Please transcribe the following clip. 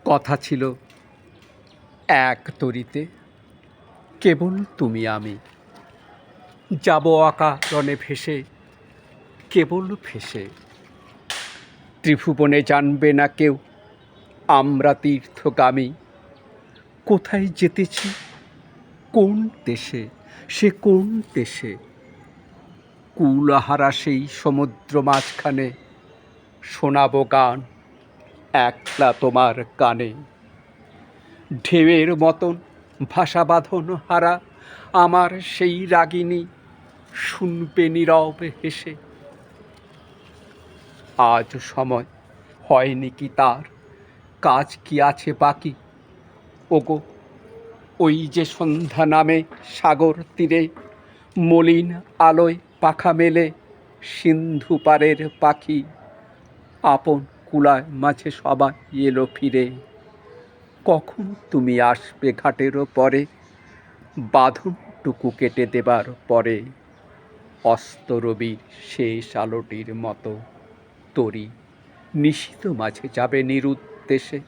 কথা ছিল এক তরিতে, কেবল তুমি আমি যাব আকারণে ভেসে, কেবল ভেসে। ত্রিভুবনে জানবে না কেউ আমরা তীর্থগামী। কোথায় যেতেছি, কোন দেশে, সে কোন দেশে? কুলহারা সেই সমুদ্র মাঝখানে শোনাবো গান একলা তোমার কানে। ঢেউয়ের মতন ভাষা বাঁধন হারা আমার সেই রাগিনী শুনবে নীরব হেসে। আজ সময় হয়নি কি তার, কাজ কি আছে বাকি? ওগো, ওই যে সন্ধ্যা নামে সাগর তীরে মলিন আলোয় পাখা মেলে সিন্ধু পারের পাখি আপন কুলায় মাঝে সবাই এলো ফিরে। কখন তুমি আসবে ঘাটেরও পরে, বাঁধনটুকু কেটে দেবার পরে? অস্ত রবির শেষ আলোটির মতো তরি নিশীথ মাঝে যাবে নিরুদ্দেশে।